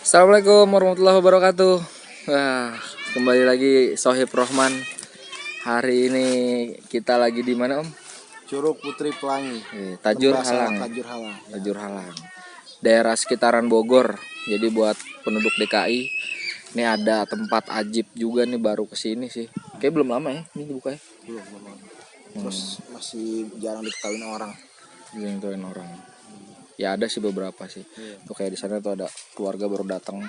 Assalamualaikum warahmatullahi wabarakatuh. Wah, kembali lagi Sohib Rohman. Hari ini kita lagi di mana, Om? Curug Putri Pelangi. Tajur Lembah Salak Halang. Tajur Halang. Tajur Halang. Daerah sekitaran Bogor. Jadi buat penduduk DKI, ini ada tempat ajib juga nih, baru kesini sih. Kayak belum lama ya ini dibuka ya. Belum. Terus masih jarang diketahui orang. Yang orang. Ya ada sih beberapa sih. Tuh kayak di sana tuh ada keluarga baru datang.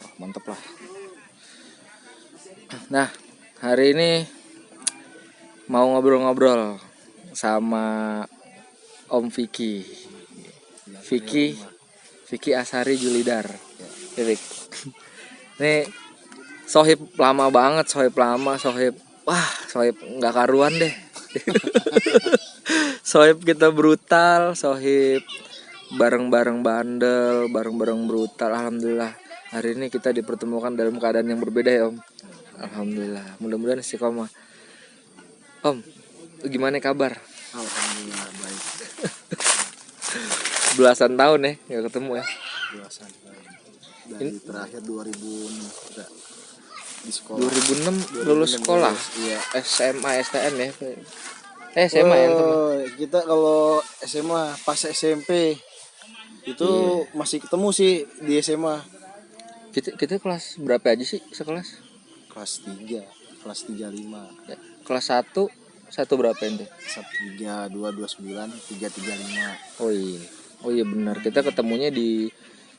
Oh, mantep lah. Nah, hari ini mau ngobrol-ngobrol sama Om Vicky. Vicky Asari Julidar. Vicky. Ini sohib lama banget, sohib nggak karuan deh. Sohib kita brutal, sohib bareng-bareng bandel, bareng-bareng brutal. Alhamdulillah hari ini kita dipertemukan dalam keadaan yang berbeda ya, Om. Alhamdulillah, mudah-mudahan istiqomah. Om, gimana kabar? Alhamdulillah baik. Belasan tahun ya nggak ketemu ya. Belasan tahun. Dari terakhir 2006 kita di sekolah. 2006 lulus sekolah. Iya. SMA STN ya. SMA ya. Kita kalau SMA pas SMP itu masih ketemu sih di SMA. Kita kelas berapa aja sih sekelas? Kelas 3, kelas 35. Ya, kelas 1 berapa ente? 132, 29, 335. Oh iya benar. Kita ketemunya di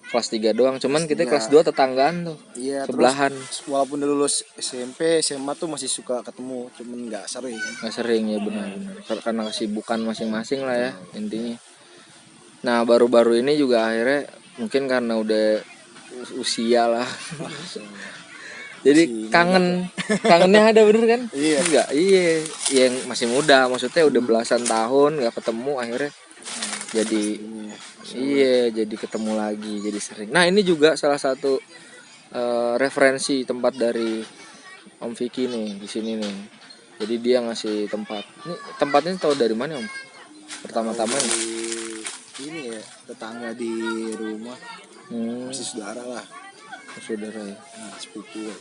kelas 3 doang. Cuman kita kelas 2 tetanggaan tuh. Iya, sebelahan. Terus, walaupun udah lulus SMP, SMA tuh masih suka ketemu, cuman nggak sering. Nggak sering ya, benar. Karena kesibukan masing-masing lah ya intinya. Nah baru-baru ini juga akhirnya mungkin karena udah usia lah. Jadi kangennya ada bener kan? Iya. Enggak, yang masih muda, maksudnya udah belasan tahun nggak ketemu, akhirnya jadi ketemu lagi, jadi sering. Nah ini juga salah satu referensi tempat dari Om Vicky nih di sini nih. Jadi dia ngasih tempat. Ini tempatnya tahu dari mana, Om? Pertama-tama nih. Ini ya tetangga di rumah, masih saudara lah. Saudara ya. Nah, sepupu.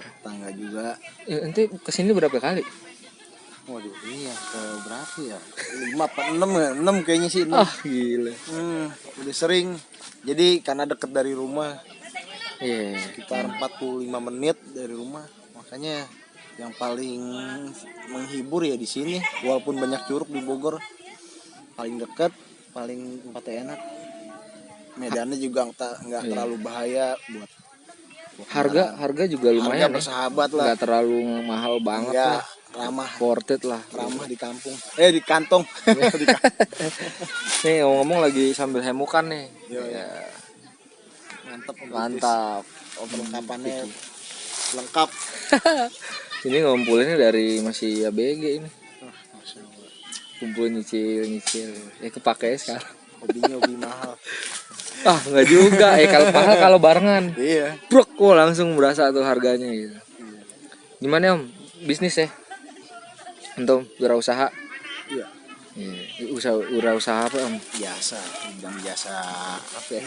Tetangga juga. Nanti kesini berapa kali? Waduh, ini yang ke berapa ya? 5 apa 6 ya? 6 kayaknya sih. 6. Ah, gila. Udah sering. Jadi karena deket dari rumah. Iya. Sekitar 45 menit dari rumah. Makanya yang paling menghibur ya di sini. Walaupun banyak curug di Bogor, paling dekat, paling tempatnya enak. Medannya juga nggak terlalu bahaya buat harga juga lumayan. Harga bersahabat lah. Nggak terlalu mahal banget lah. Ramah. Worth it lah. Ramah di kampung. Di kantong. Nih ngomong lagi sambil hemukan nih. Ya. Mantap. Perlengkapannya lengkap. Ini ngumpulinnya dari masih ABG ini. Kumpulin nyicil. Ya kepake sekarang. Hobi mahal. Nggak juga. Kalau barengan. Iya. Brok, langsung berasa tuh harganya gitu. Gimana, Om? Bisnis ya? Untuk wirausaha? Iya. Wirausaha apa, Om? Jasa apa ya?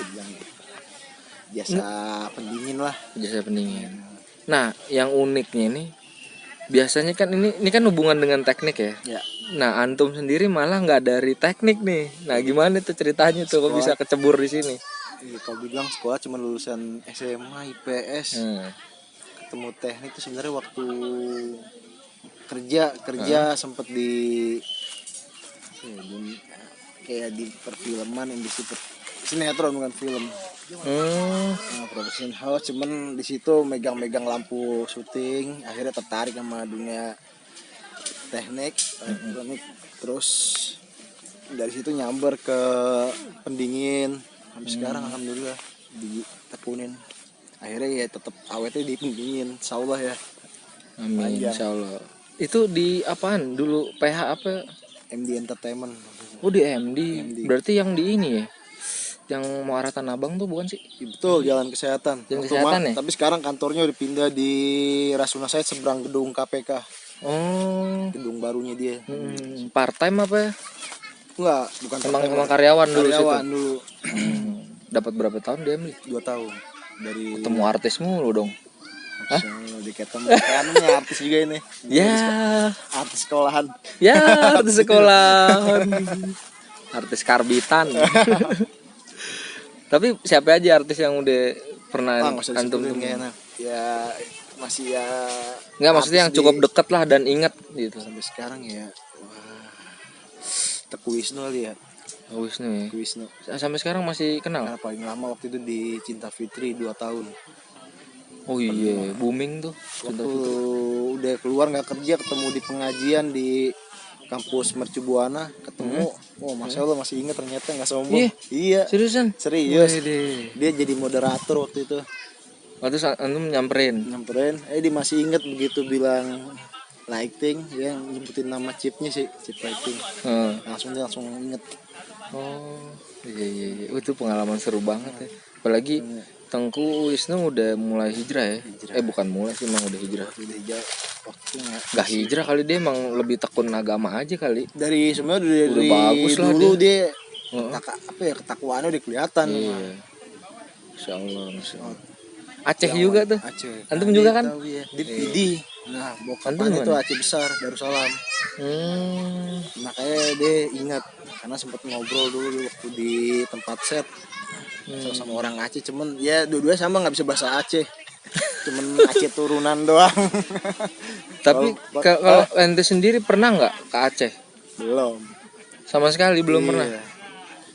Jasa pendingin lah. Jasa pendingin. Nah, yang uniknya ini biasanya kan ini kan hubungan dengan teknik ya. Ya. Nah, antum sendiri malah nggak dari teknik nih. Nah, gimana tuh ceritanya tuh kok bisa kecebur di sini? Kalau bilang sekolah cuma lulusan SMA, IPS. Ketemu teknik itu sebenarnya waktu kerja sempet di kayak di perfilman, industri sinetron bukan film. Production house, cuman di situ megang lampu syuting, akhirnya tertarik sama dunia teknik elektronik. Terus dari situ nyamber ke pendingin sampai sekarang. Alhamdulillah ditekunin, akhirnya ya tetap awetnya di pendingin, insyaallah ya. Amin, insyaallah. Itu di apaan dulu, PH apa? MD Entertainment. Oh, di MD. Berarti yang di ini ya, yang mau arah Tanah Abang tuh bukan sih? Betul, Jalan Kesehatan. Jalan Kesehatan ya? Tapi sekarang kantornya udah pindah di Rasuna Said seberang gedung KPK. Gedung barunya dia. Part time apa ya? Enggak, bukan Emang karyawan dulu situ. Karyawan dulu. dapat berapa tahun dia Emily? 2 tahun dari Ketemu artis mulu dong. di ketemu kan ini artis juga ini. Ya, Artis sekolahan. ya artis sekolah, artis karbitan. Tapi siapa aja artis yang udah pernah Nggak usah antum disebutin, temuin? nggak enak. Ya masih ya. Nggak, maksudnya yang artis cukup deket lah dan inget gitu. sampai sekarang ya. Wah. Teguh Wisnu kali ya. Wisnu ya. Teguh Wisnu. Sampai sekarang masih kenal. Nah, paling lama waktu itu di Cinta Fitri 2 tahun. Oh iya, booming tuh. Waktu udah keluar nggak kerja, ketemu di pengajian di kampus Mercu Buana, ketemu. Oh, masya Allah masih inget ternyata, nggak sombong. Iya. Iya, Seriusan? serius. Wede. Dia jadi moderator waktu itu, Waktu antum nyamperin. nyamperin. Dia masih inget begitu bilang lighting, dia nyebutin nama chipnya sih, chip lighting. Dia langsung inget. Oh iya iya, iya. Itu pengalaman seru banget ya. Apalagi Tengku Wisnu udah mulai hijrah ya. Bukan mulai sih, emang udah hijrah. Udah jauh waktunya. Gak hijrah kali, dia emang lebih tekun agama aja kali. Dari sebenarnya dari Udah bagus lah dulu dia, Heeh. ketakwaannya udah kelihatan. Iya. Masya Allah, Masya Allah. Aceh juga tuh. Aceh. Antum juga kan? Tahu ya. Di Pidi. Nah, Antum bokapnya itu mana? Aceh besar, Darussalam. Makanya dia ingat karena sempat ngobrol dulu waktu di tempat set sama orang Aceh, cuman ya dua-duanya sama nggak bisa bahasa Aceh. Cuman Aceh turunan doang. Tapi kalau ente sendiri pernah nggak ke Aceh? Belum. Sama sekali belum Iya. pernah.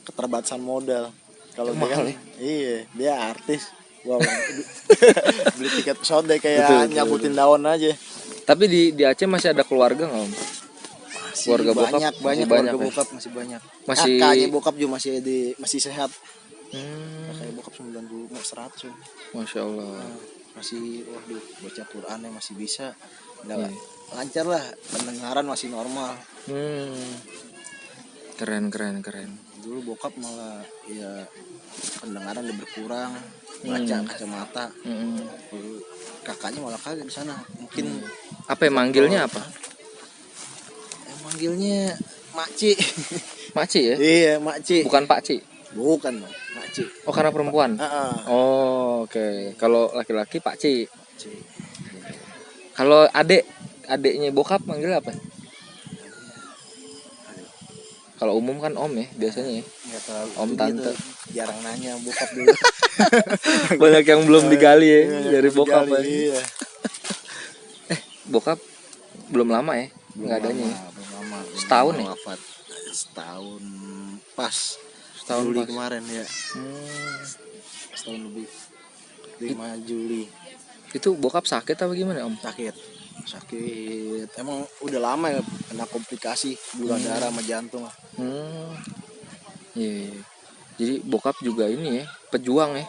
Keterbatasan modal. Kalau dia Mahal kan, ya? iya, dia artis. Wow. Beli tiket pesawat deh kayak Betul. nyabutin daun aja. Tapi di Aceh masih ada keluarga nggak Om? Masih Keluarga bokap banyak masih keluarga banyak ya? bokap masih banyak. Masih- Kakaknya bokap juga masih sehat. Kakaknya bokap 90 mau 100. Masya Allah. Masih waduh baca Quran yang masih bisa. Enggak Iya. lah. Lancar lah, pendengaran masih normal. Keren. Dulu bokap malah ya pendengaran udah berkurang, baca kacamata. Dulu kakaknya malah kagak di sana. Mungkin Apa ya, manggilnya apa? manggilnya Makci. Makci ya? Iya, Makci. Bukan Pakci. Bukan, Bang. Makci. Oh, karena perempuan. Heeh. Oh, oke. Kalau laki-laki Pakci. Makci. Kalau adeknya bokap manggil apa? Kalau umum kan Om ya biasanya ya. Nggak terlalu. Om, Itu dia tante. tuh jarang nanya bokap dulu. Banyak yang belum digali ya Iya, dari bokap ya. Iya. Bokap belum lama ya? Nggak adanya ya? Belum lama. Setahun ya? Wafat. Setahun pas. Setahun Juli pas. kemarin ya. Setahun lebih. 5 Juli. Itu bokap sakit apa gimana Om? Sakit. Emang udah lama ya kena komplikasi gula darah sama jantung. Iya. Jadi bokap juga ini ya, pejuang ya.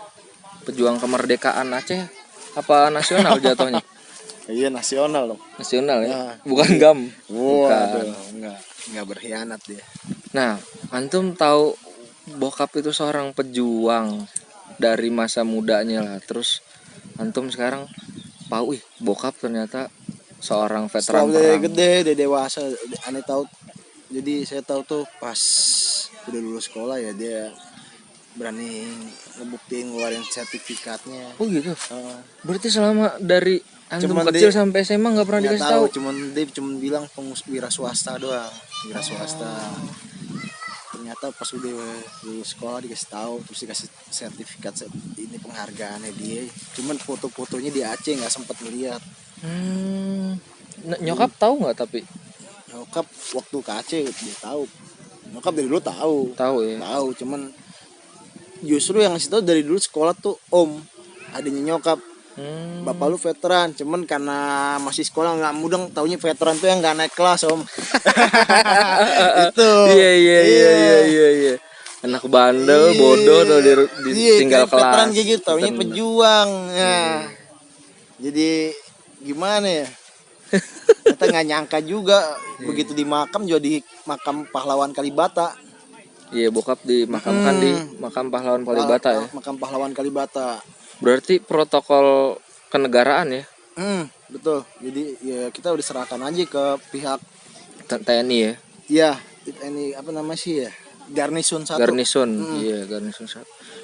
Pejuang kemerdekaan Aceh apa nasional jatuhnya? Iya, nasional dong. Nasional ya. Nah, Bukan GAM. Waduh, enggak berkhianat dia. Nah, antum tahu bokap itu seorang pejuang dari masa mudanya lah. Terus antum sekarang tahu, bokap ternyata seorang veteran Setelah udah perang. gede, udah dewasa, aneh tahu. Jadi saya tahu tuh pas udah lulus sekolah ya dia berani ngebuktiin ngeluarin sertifikatnya. Oh gitu. Berarti Berarti selama dari antum Cuman kecil dia- sampai SMA nggak pernah nggak dikasih tahu, tahu. dia cuma bilang wira swasta doang, wira swasta. Ternyata pas udah lulus sekolah dikasih tahu, terus dikasih sertifikat ini penghargaannya dia. Cuman foto-fotonya di Aceh nggak sempat ngeliat. Nyokap tahu nggak tapi? Nyokap waktu ke Aceh dia tahu. Nyokap dari dulu tahu. Tahu ya. Tahu, cuman justru yang ngasih tahu dari dulu sekolah tuh Om, adanya nyokap. Bapak lu veteran, cuman karena masih sekolah nggak mudeng, taunya veteran tuh yang nggak naik kelas Om. Itu. Iya. Anak bandel, bodoh tuh tinggal kayak kelas. veteran kayak gitu, taunya Veteran. pejuang. Nah, jadi gimana ya? Kita nggak nyangka juga begitu di makam juga di makam pahlawan Kalibata. Iya, bokap dimakamkan di makam pahlawan Kalibata ya. Makam pahlawan Kalibata. Berarti protokol kenegaraan ya, Betul. Jadi ya kita udah serahkan aja ke pihak TNI ya. ya ini apa namanya sih ya, Garnisun 1. Garnison. Iya, Garnison 1.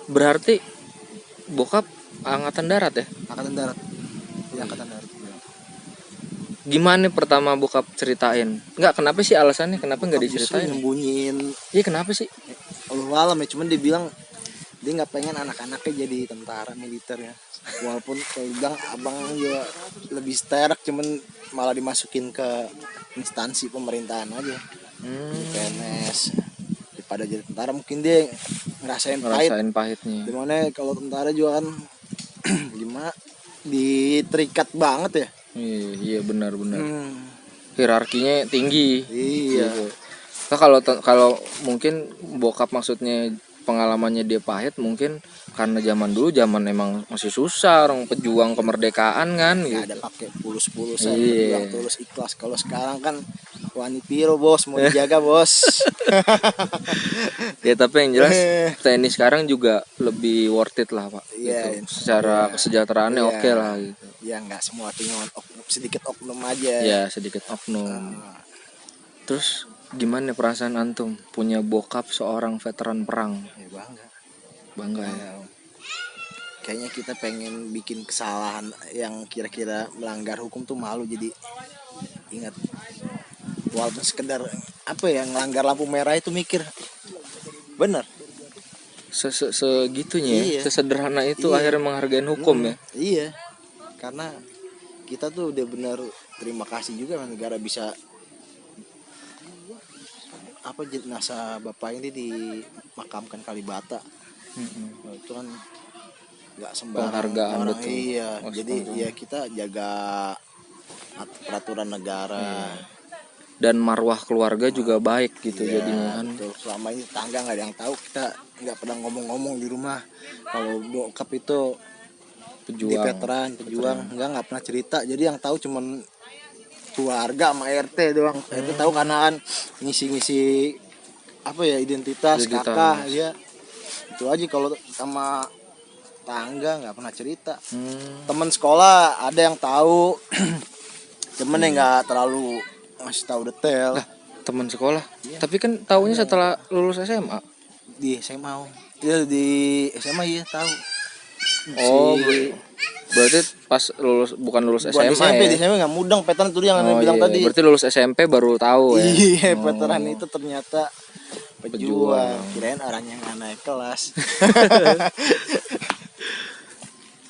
Berarti bokap angkatan darat ya? Angkatan darat. Iya, angkatan darat. Gimana pertama bokap ceritain? Enggak, kenapa sih alasannya? Kenapa nggak Bokap justru diceritain? nyembunyiin Iya, kenapa sih? Allah alam ya, cuman dia bilang dia nggak pengen anak-anaknya jadi tentara militer ya. Walaupun kalau bilang abang juga lebih sterek, cuman malah dimasukin ke instansi pemerintahan aja, di PNS daripada jadi tentara. Mungkin dia ngerasain pahit, Ngerasain pahitnya. dimana kalau tentara juga kan gimana diterikat banget ya. Iya, benar-benar. Hierarkinya tinggi. Iya. Gitu. Nah, kalau mungkin bokap maksudnya pengalamannya dia pahit, mungkin karena zaman dulu zaman emang masih susah, orang pejuang kemerdekaan kan Nggak ada gitu. pakai pulus-pulusan, Iya. berjuang tulus ikhlas. Kalau sekarang kan wani piro bos, mau dijaga bos. Ya tapi yang jelas TNI sekarang juga lebih worth it lah Pak. Iya, Gitu. Secara iya. kesejahteraannya Iya. oke lah gitu. Ya nggak semua cuma sedikit oknum aja. Ya sedikit oknum. Terus gimana perasaan antum punya bokap seorang veteran perang? Ya bangga. Bangga ya. Ya, kayaknya kita pengen bikin kesalahan yang kira-kira melanggar hukum tuh malu, jadi ingat, walaupun sekedar apa ya, ngelanggar lampu merah itu mikir bener. Segitunya ya, Iya. sesederhana itu Iya. akhirnya menghargain hukum ya. Iya, karena kita tuh udah bener terima kasih juga kan, negara bisa apa, jenazah bapak ini dimakamkan Kalibata. Nah, itu kan nggak sembarang Penghargaan, orang. betul. Iya, jadi Astaga. ya kita jaga peraturan negara. Dan marwah keluarga juga baik gitu Iya, jadinya kan. betul. Selama ini tetangga nggak ada yang tahu, kita nggak pernah ngomong-ngomong di rumah kalau bokap itu di veteran pejuang. Nggak pernah cerita, jadi yang tahu cuman keluarga sama RT doang. RT tahu karena kan ngisi-ngisi apa ya, identitas kakak ya, itu aja. Kalau sama tangga nggak pernah cerita. Teman sekolah ada yang tahu, temen yang nggak terlalu ngasih tahu detail. Teman sekolah. Tapi kan taunya setelah lulus SMA. Di SMA, ya di SMA iya tahu. Oh, berarti pas lulus, bukan lulus Bukan SMA di SMP, ya. di SMP nggak mudeng, veteran itu yang Oh, bilang iya. tadi. Berarti lulus SMP baru tahu ya. Iya, veteran itu ternyata pejuang. Kirain orang yang nggak naik kelas.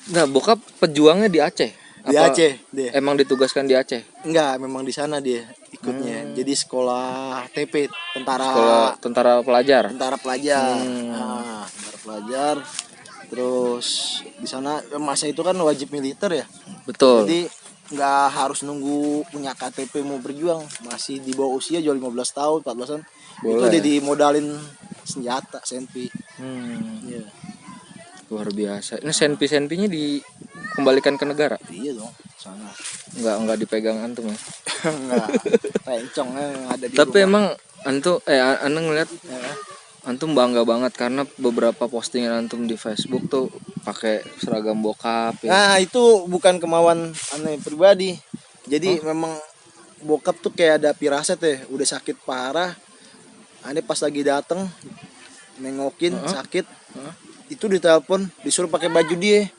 Nggak, bokap pejuangnya di Aceh. Di Aceh dia. Emang ditugaskan di Aceh? Enggak, memang di sana dia ikutnya. Jadi sekolah TP, Sekolah tentara pelajar. tentara pelajar. Nah, tentara pelajar. Terus di sana masa itu kan wajib militer ya. Betul. Jadi nggak harus nunggu punya KTP mau berjuang, masih di bawah usia jual 15 tahun, 14-an. Itu Boleh. udah dimodalin senjata, senpi. Iya. Luar biasa. Ini senpi-senpinya dikembalikan ke negara? Iya dong, sana. Enggak dipegang antum ya. Enggak, rencong yang ada di Tapi rumah. emang antum anda ngeliat Ya. antum bangga banget karena beberapa postingan antum di Facebook tuh pakai seragam bokap ya. Nah, itu bukan kemauan aneh pribadi. Jadi memang bokap tuh kayak ada pirasat ya, udah sakit parah. Aneh pas lagi dateng nengokin sakit, itu ditelepon disuruh pakai baju dia.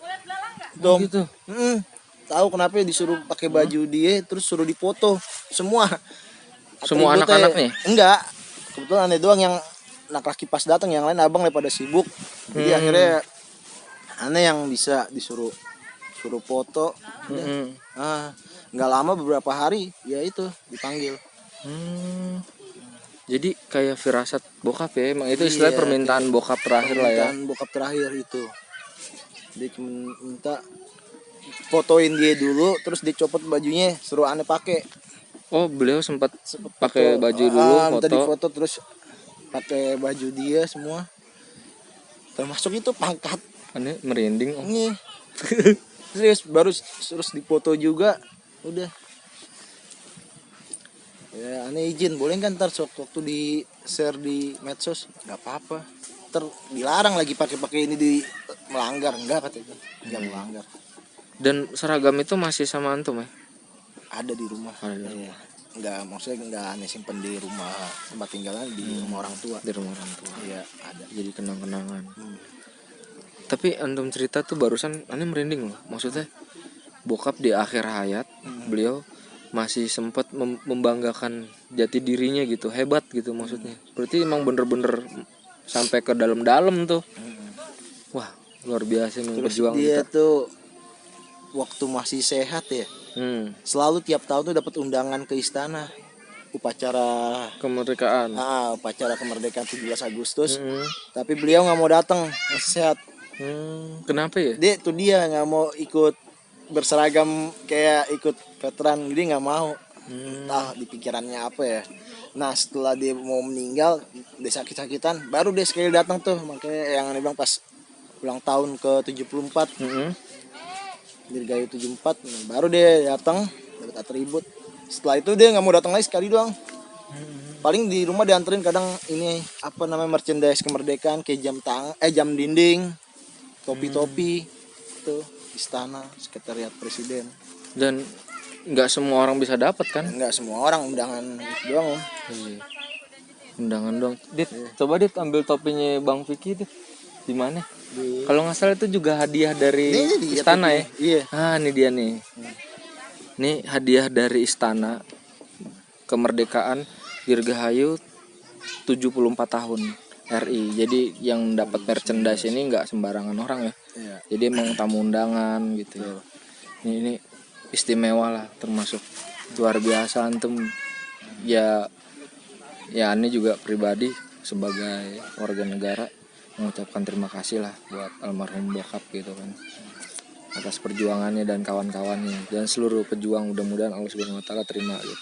Dom. Gitu. Tahu kenapa disuruh pakai baju dia, terus suruh dipoto semua. Semua Atributnya. anak-anaknya? Enggak. Kebetulan aneh doang yang anak laki pas datang, yang lain abang pada sibuk. Jadi akhirnya aneh yang bisa disuruh foto. Nggak lama, beberapa hari ya itu dipanggil. Jadi kayak firasat bokap ya, emang itu istilah permintaan bokap terakhir lah ya. Permintaan bokap terakhir itu. Dia cuma minta fotoin dia dulu, terus dicopot bajunya, suruh aneh pakai. Oh, beliau sempat pakai baju dulu, Minta foto. difoto, terus pakai baju dia semua. Termasuk itu pangkat. Aneh merinding. Ini serius, baru terus dipoto juga, udah. Ya aneh izin, boleh kan ntar waktu di share di medsos? Nggak apa-apa. Ntar dilarang lagi pakai ini, di melanggar. Enggak katanya, nggak melanggar. Dan seragam itu masih sama antum ya? Ada di rumah. Iya. Enggak, maksudnya enggak aneh simpen di rumah tempat tinggalnya, di rumah orang tua. Di rumah orang tua. Iya, ada. Jadi kenang-kenangan. Tapi antum cerita tuh barusan aneh merinding loh. Maksudnya bokap di akhir hayat beliau masih sempat membanggakan jati dirinya gitu, hebat gitu maksudnya. Berarti emang bener-bener sampai ke dalam-dalam tuh. Wah, luar biasa nih Terus berjuang dia kita. tuh waktu masih sehat ya, selalu tiap tahun tuh dapat undangan ke istana, upacara Kemerdekaan. upacara kemerdekaan 17 Agustus. Mm-mm. Tapi beliau nggak mau datang, masih sehat. Kenapa ya? Dia nggak mau ikut berseragam kayak ikut veteran, dia nggak mau. Entah di pikirannya apa ya. Nah setelah dia mau meninggal, dia sakit-sakitan, baru dia sekali datang tuh. Makanya yang dia bilang pas ulang tahun ke 74, Dirgahayu 74, baru dia datang dapat atribut. Setelah itu dia nggak mau datang lagi, sekali doang. Paling di rumah dianterin kadang ini apa namanya merchandise kemerdekaan kayak jam dinding, topi-topi tuh istana sekretariat presiden. Dan nggak semua orang bisa dapat kan? Enggak semua orang, undangan itu doang Om. Iya. Undangan dong. Dit, coba Dit ambil topinya Bang Vicky Dit. Di mana? Kalau nggak salah itu juga hadiah dari Ini istana ya. Iya. Ini dia nih. Ini hadiah dari istana kemerdekaan Dirgahayu 74 tahun RI. Jadi yang dapat merchandise ini nggak sembarangan orang ya. Iya. Jadi emang tamu undangan gitu. Ini istimewa lah, termasuk luar biasa antum. Ya ini juga pribadi sebagai warga negara mengucapkan terima kasih lah buat almarhum bokap gitu kan, atas perjuangannya dan kawan-kawannya dan seluruh pejuang. Mudah-mudahan Allah Subhanahu wa taala terima gitu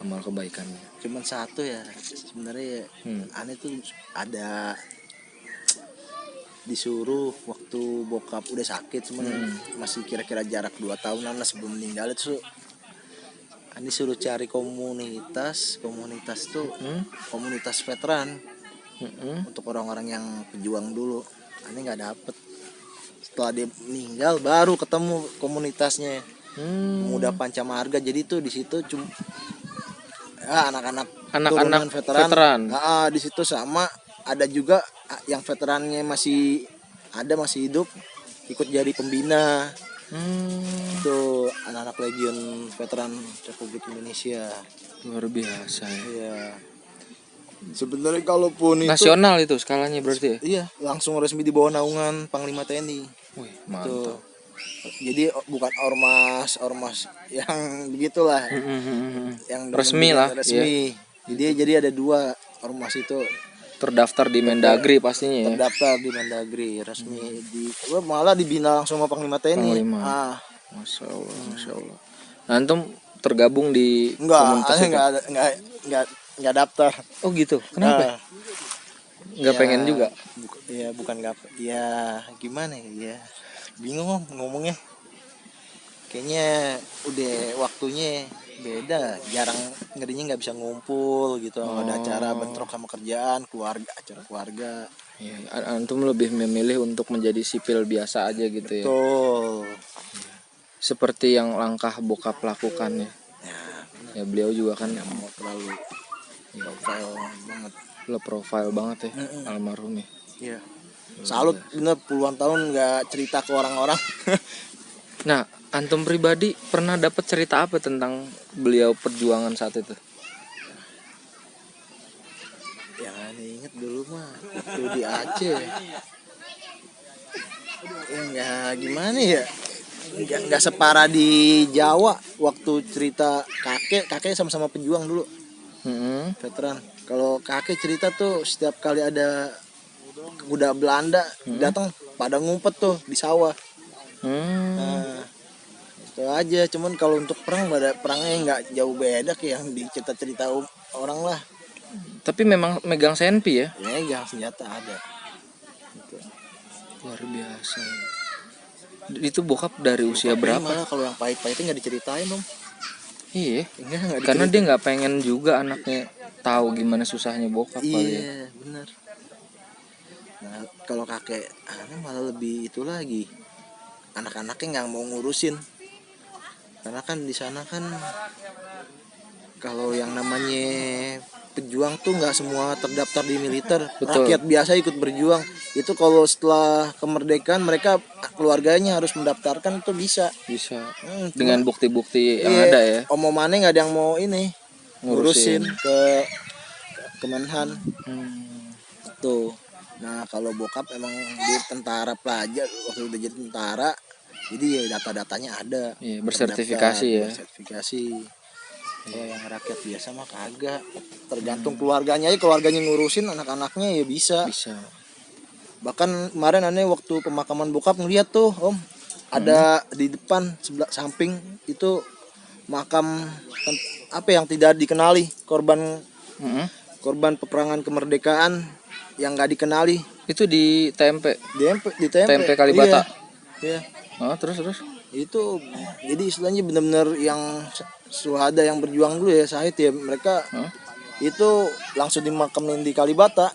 amal kebaikannya. Cuman satu ya sebenarnya aneh tuh ada disuruh waktu bokap udah sakit, cuman masih kira-kira jarak 2 tahunan lah sebelum meninggal itu. Aneh suruh cari komunitas tuh komunitas veteran untuk orang-orang yang pejuang dulu. Aneh nggak dapet. Setelah dia meninggal baru ketemu komunitasnya, Pemuda Pancamarga. Jadi tuh di situ cuma anak-anak turunan veteran. Di situ sama ada juga yang veterannya masih hidup ikut jadi pembina. Itu anak-anak Legion Veteran Republik Indonesia. Luar biasa ya. Iya. Sebenarnya kalaupun nasional itu skalanya berarti ya? Iya, langsung resmi di bawah naungan Panglima TNI. Wih, mantap. Jadi bukan ormas yang begitulah. Yang Resmi lah. Resmi. Iya. Jadi ada 2 ormas itu. Terdaftar di Mendagri pastinya ya. Terdaftar di Mendagri resmi. Malah dibina langsung sama Panglima TNI. Panglima. Masya Allah. Nah, antum tergabung di komunitas itu? Enggak daftar. Oh gitu. Kenapa? Nggak pengen juga? Bukan nggak. Ya gimana ya? Bingung ngomongnya. Kayaknya udah waktunya beda, jarang ngerinya nggak bisa ngumpul gitu. Ada acara bentrok sama kerjaan, acara keluarga. Ya, antum lebih memilih untuk menjadi sipil biasa aja gitu ya. Betul. Seperti yang langkah bokap lakukan ya. Ya beliau juga kan yang mau terlalu profile banget ya almarhum ya. Iya. Salut bener, puluhan tahun nggak cerita ke orang-orang. Nah, antum pribadi pernah dapat cerita apa tentang beliau perjuangan saat itu? Yang aneh inget dulu mah waktu di Aceh. Ya gimana ya? Nggak separah di Jawa waktu cerita kakek sama-sama pejuang dulu. Veteran. Kalau kakek cerita tuh setiap kali ada kuda Belanda datang pada ngumpet tuh di sawah. Nah, itu aja. Cuman kalau untuk perangnya nggak jauh beda kayak yang dicerita orang lah. Tapi memang megang senpi ya? Megang senjata ada. Gitu. Luar biasa. Itu bokap dari usia berapa? Malah kalau yang pahit-pahitnya nggak diceritain dong. Iya. Karena dia nggak pengen juga anaknya tahu gimana susahnya bokap. Iya, benar. Nah, kalau kakek malah lebih itu lagi. Anak-anaknya nggak mau ngurusin. Karena kan di sana kan Kalau yang namanya pejuang tuh nggak semua terdaftar di militer. Betul. Rakyat biasa ikut berjuang. Itu kalau setelah kemerdekaan mereka keluarganya harus mendaftarkan itu bisa. Bisa Cuma dengan bukti-bukti yang iya, ada ya omongannya nggak ada yang mau ini ngurusin ngurusin. ke Kemenhan Hmm. tuh. Nah kalau bokap emang dia tentara pelajar waktu udah jadi tentara, jadi ya data-datanya ada. Iya, bersertifikasi ya. Bersertifikasi. Kalau yang rakyat biasa mah kagak. Tergantung keluarganya aja, keluarganya ngurusin, anak-anaknya ya bisa. Bisa. Bahkan kemarin aneh waktu pemakaman bokap ngeliat tuh om, ada di depan sebelah samping itu makam apa yang tidak dikenali, korban Mm-mm. korban peperangan kemerdekaan yang nggak dikenali, Itu di TMP di tempe TMP Kalibata. iya, iya. Oh, terus Itu jadi istilahnya benar-benar yang suhada yang berjuang dulu ya Syahid ya, mereka Hah? itu langsung dimakamin di Kalibata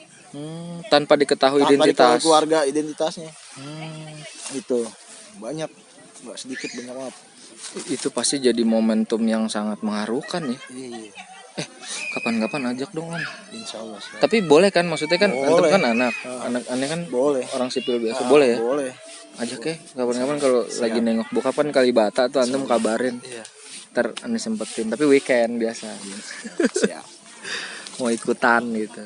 Tanpa diketahui tanpa diketahui identitas. keluarga identitasnya. Hmm. Itu banyak, nggak sedikit, banyak banget. Itu pasti jadi momentum yang sangat mengharukan ya. Iya, Kapan-kapan ajak dong om. insya Allah. Tapi boleh kan, maksudnya kan antum Boleh. kan anak aneh kan Boleh. orang sipil biasa, boleh ya. Boleh. Ajak ya kapan-kapan kalau lagi nengok bokap kan Kalibata tuh antum kabarin. Iya. Ntar aneh sempetin, tapi weekend biasa. Siap. Mau ikutan gitu.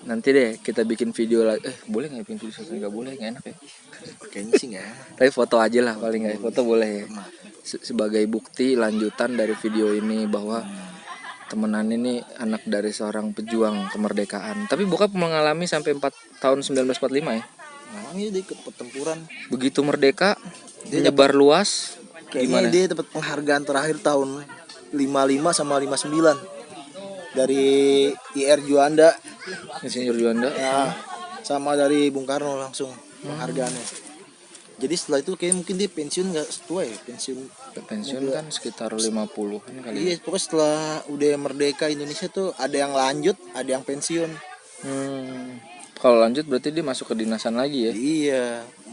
Nanti deh kita bikin video lagi. Boleh nggak bikin video? Nggak boleh, nggak enak ya. Kayaknya sih nggak enak. Tapi foto aja lah paling nggak. Foto boleh ya. Nah, Sebagai bukti lanjutan dari video ini bahwa temenan ini anak dari seorang pejuang kemerdekaan. Tapi bokap mengalami sampai tahun 1945 ya. memang dia ikut pertempuran. Begitu merdeka, dia nyebar luas. Kayaknya Gimana? dia dapat penghargaan terakhir tahun 55 sama 59 dari IR Juanda. Insinyur Juanda. Nah, sama dari Bung Karno langsung penghargaannya. Jadi setelah itu kayak mungkin dia pensiun nggak setua ya, Pensiun kan sekitar 50-an kali. Iya, pokoknya setelah udah merdeka Indonesia tuh ada yang lanjut, ada yang pensiun. Kalau lanjut berarti dia masuk ke dinasan lagi ya. Iya,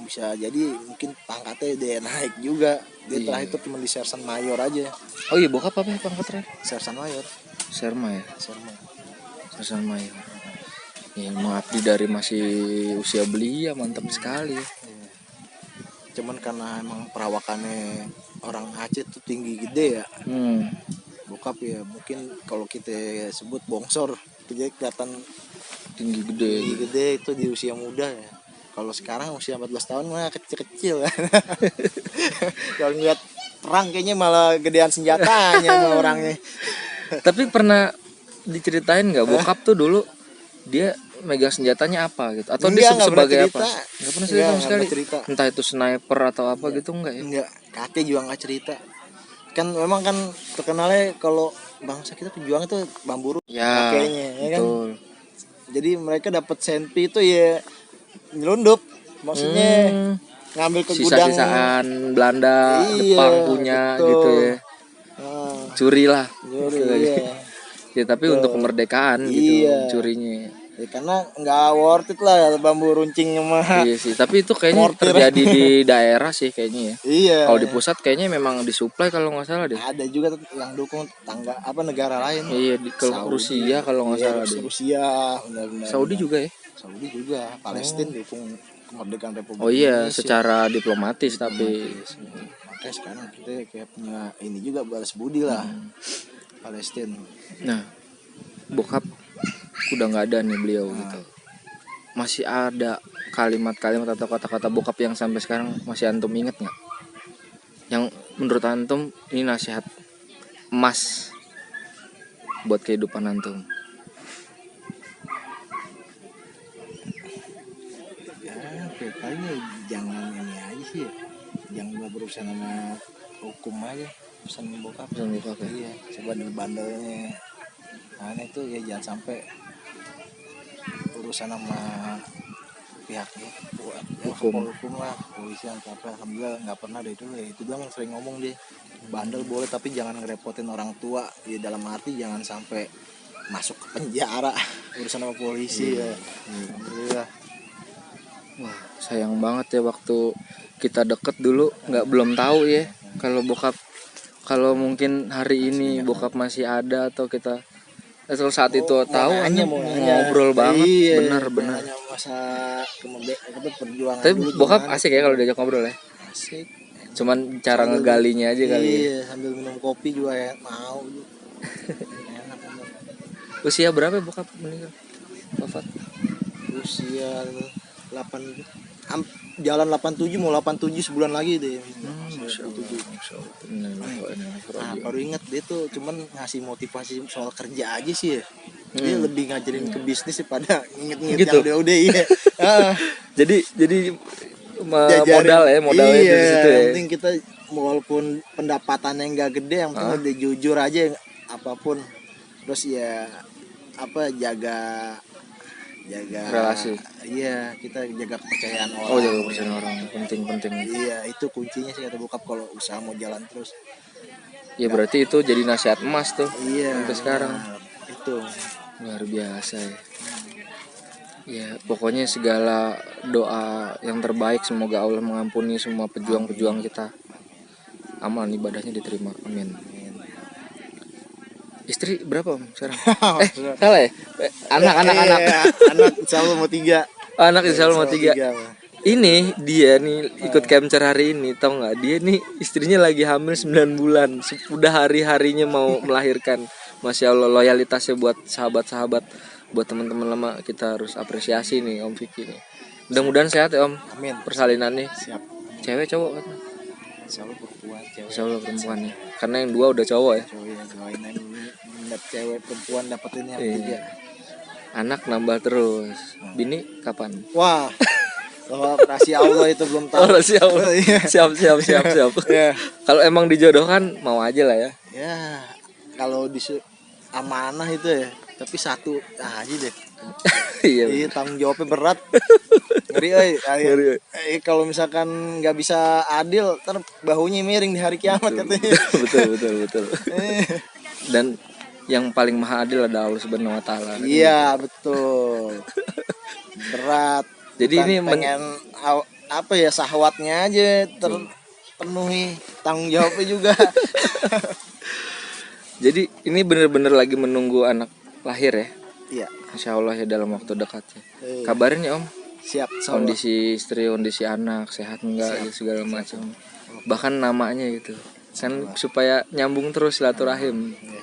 bisa jadi mungkin pangkatnya dia naik juga. Dia Iya. terakhir tuh cuma di sersan mayor aja. Oh iya, bokap apa ya pangkat terakhir? Sersan mayor, Serma ya. sersan mayor. Sersan mayor. Ya, mengabdi dari masih usia belia, mantap sekali ya. Iya. Cuman karena emang perawakannya orang Aceh tuh tinggi gede ya. Bokap ya mungkin kalau kita sebut bongsor, jadi kelihatan Tinggi gede. tinggi gede itu di usia muda ya. Kalau sekarang usia 14 tahun mah kecil-kecil. Kalau ngeliat perang kayaknya malah gedean senjatanya sama orangnya. Tapi pernah diceritain nggak bokap tuh dulu dia megang senjatanya apa gitu? Atau dia Enggak sebagai pernah apa? cerita. Nggak pernah cerita sama Enggak sekali. pernah cerita. Entah itu sniper atau apa gitu enggak ya? Enggak, kakek juga nggak cerita. Kan memang kan terkenalnya kalau bangsa kita pejuang itu bambu runcing Ya, kakeknya, ya kan. betul. Jadi mereka dapat senpi itu ya nyelundup, maksudnya ngambil ke gudang. Sisa-sisaan Belanda, Iya, Jepang punya betul. gitu ya. Nah, Curi lah. jadi, Gitu. iya. Ya tapi untuk kemerdekaan gitu Iya. curinya. Ya, karena nggak worth it lah bambu runcing mah. Iya sih, tapi itu kayaknya Mortir. terjadi di daerah sih kayaknya ya. Iya. Kalau di pusat kayaknya memang disuplai kalau nggak salah deh. Ada juga tuh yang dukung tangga apa negara lain. Iya, kalau Rusia kalau nggak salah deh. Rusia, benar-benar. Saudi juga ya. Saudi juga, Palestina dukung kemerdekaan Republik Oh iya, Indonesia. secara diplomatis tapi Makanya sekarang kita kayak punya ini juga balas budi lah. Palestina. nah, bokap udah nggak ada nih beliau gitu. Masih ada kalimat-kalimat atau kata-kata bokap yang sampai sekarang masih antum inget nggak? Yang menurut antum ini nasihat emas buat kehidupan antum. Ya, kayaknya jangan ini aja sih ya. Jangan berurusan sama hukum aja. Pesan bokap. Pesan bokap ya? Iya, coba di bandelnya. Nah, itu ya jangan sampai urusan sama pihaknya ya, hukum lah, polisi apa, alhamdulillah nggak pernah deh itu ya. Itu doang yang sering ngomong dia, bandel boleh tapi jangan ngerepotin orang tua ya, dalam arti jangan sampai masuk ke penjara urusan sama polisi ya. Alhamdulillah. Wah, sayang banget ya waktu kita deket dulu belum tahu ya kalau bokap kalau mungkin hari ini bokap masih ada atau kita atau saat itu tahu mau nanya. ngobrol banget. Iya, Bener. nanya masa perjuangan Tapi dulu bokap gimana. asik ya kalau diajak ngobrol ya. Asik. Cuman cara ngegalinya aja kali ya. Iya, sambil minum kopi juga ya mau. Enak banget. Usia berapa ya bokap meninggal? Wafat. Usia 8 jalan 87 mau 87 sebulan lagi deh. Masya Allah. Nah, baru ingat dia tuh cuman ngasih motivasi soal kerja aja sih ya. Dia lebih ngajarin ke bisnis daripada inget-inget Gitu. yang udah iya. Jadi modalnya iya, dari situ ya. yang penting kita walaupun pendapatannya nggak gede, yang penting udah jujur aja apapun. Terus ya jaga Relasi. Iya, kita jaga kepercayaan orang. Oh, jaga kepercayaan orang penting. Iya, itu kuncinya sih kata bokap kalau usaha mau jalan terus. Ya berarti itu jadi nasihat emas tuh. Iya, sampai sekarang. Itu Luar biasa ya. Ya, pokoknya segala doa yang terbaik semoga Allah mengampuni semua pejuang-pejuang kita. Amal ibadahnya diterima. Amin. Istri berapa Om sekarang? Salah ya? Anak. Anak insya Allah mau 3. Anak insya Allah mau 3. Ini dia nih ikut Kemcer hari ini, tau nggak? Dia nih istrinya lagi hamil 9 bulan. Udah hari-harinya mau melahirkan. Masya Allah, loyalitasnya buat sahabat-sahabat, buat teman-teman lama, kita harus apresiasi nih Om Vicky nih. Mudah-mudahan sehat ya Om. Amin. Persalinannya. Siap. Cewek cowok kan? Insya Allah perempuan, cewek. Insya Allah perempuan ya. Karena yang 2 udah cowok ya. Cowok ya, doain aja cewek perempuan dapetin yang Iya. 3. Anak nambah terus. Bini kapan? Wah. Kalau rahasia Allah itu belum tahu. Oh, siap. Siap. Ya. Kalau emang dijodohkan mau aja lah ya. Ya, kalau amanah itu ya, tapi satu aja deh. Iya. Iya, tanggung jawabnya berat. Ngeri kalau misalkan nggak bisa adil, ntar bahunya miring di hari kiamat katanya. Betul. Dan yang paling maha adil adalah Allah Subhanahu wa taala. Iya, betul. Berat. Jadi Bukan ini pengen syahwatnya aja terpenuhi, tanggung jawabnya juga. Jadi ini bener-bener lagi menunggu anak lahir ya. Iya. Insya Allah ya dalam waktu dekat ya. Iya. Kabarin ya Om. Siap. Kondisi istri, kondisi anak sehat enggak gitu, segala macam. Bahkan namanya gitu. Kan supaya nyambung terus silaturahim. Iya.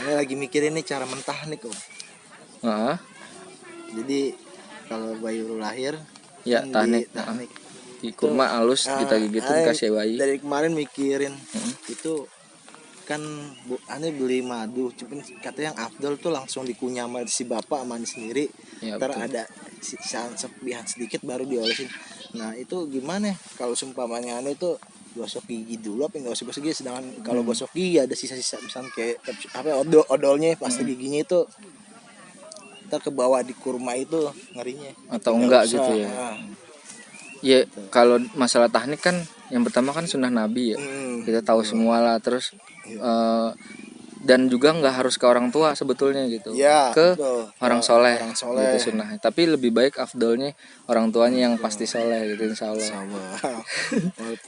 Ini lagi mikirin nih cara mentah nih Om. Heeh. Jadi kalau bayi lahir Ya, kan tahnik. Di kurma halus kita gigitin kasih bayi. Dari kemarin mikirin itu kan aneh beli madu, cuman katanya yang afdol tuh langsung dikunyah sama si bapak sama sendiri. Ya, ntar betul. ada sepihan sedikit baru diolesin. Nah itu gimana kalau seumpamanya aneh tuh gosok gigi dulu apa nggak gosok gigi, sedangkan kalau gosok gigi ada sisa-sisa misalnya kayak odolnya pasta giginya itu ntar ke bawah di kurma itu ngerinya Atau nggak enggak usah. gitu ya. Ya kalau masalah teknik kan yang pertama kan sunnah Nabi ya. Kita tahu semua lah, terus dan juga nggak harus ke orang tua sebetulnya gitu. Ya, ke betul. orang soleh Soleh. gitu sunnah. Tapi lebih baik afdolnya orang tuanya yang pasti soleh gitu insya Allah. Sama.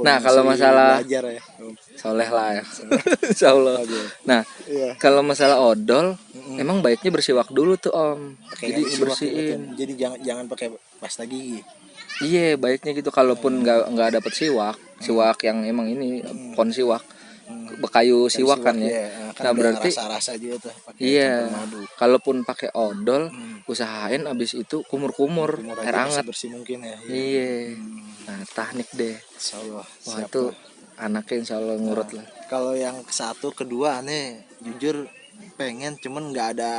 Nah, kalau masih masalah belajar ya. soleh lah ya. Insya Allah. Nah, Iya. kalau masalah odol, emang baiknya bersiwak dulu tuh Om. Kayak Jadi siwak bersihin. gitu. Jadi jangan pakai pasta gigi. Iya, baiknya gitu. Kalaupun nggak dapet siwak yang emang ini pohon siwak, kayu siwak kan ya. Nah berarti rasa-rasa juga tuh pakai iya. campur madu. Kalaupun pakai odol, usahain abis itu kumur-kumur air aja hangat. bersih mungkin ya. Iya. Nah teknik deh. Insyaallah. Wah itu anaknya insya Allah ngurut lah. Kalau yang satu kedua aneh jujur pengen cuman nggak ada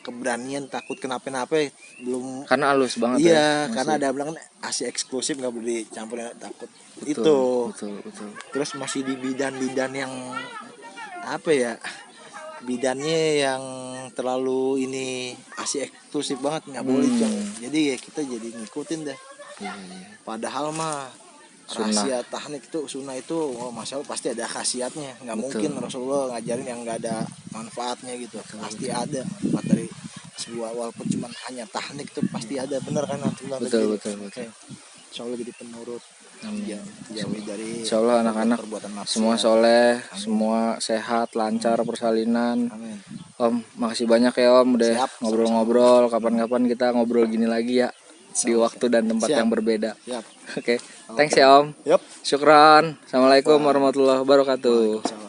keberanian, takut kenapa-napa belum. Karena halus banget. Iya, karena ada bilang ASI eksklusif nggak boleh campurin, takut. Betul. Terus masih di bidan yang apa ya, bidannya yang terlalu ini ASI eksklusif banget, nggak boleh jadi ya kita jadi ngikutin deh. Iya. Padahal mah rahasia tahnik itu sunnah itu masalah pasti ada khasiatnya, nggak mungkin Rasulullah ngajarin yang nggak ada manfaatnya gitu. Pasti ada manfaat dari sebuah, walaupun cuma hanya tahnik itu pasti ada, bener kan? Betul. Insya Allah jadi penurut. Amin. jauhi dari Insya Allah anak-anak perbuatan maksiat. semua soleh, semua sehat, lancar persalinan. Amin. Om, makasih banyak ya Om udah Siap, ngobrol-ngobrol. Kapan-kapan kita ngobrol gini lagi ya di waktu dan tempat Siap. yang berbeda. Siap. Oke, thanks ya Om. Yup. Syukran. Assalamualaikum warahmatullahi wabarakatuh.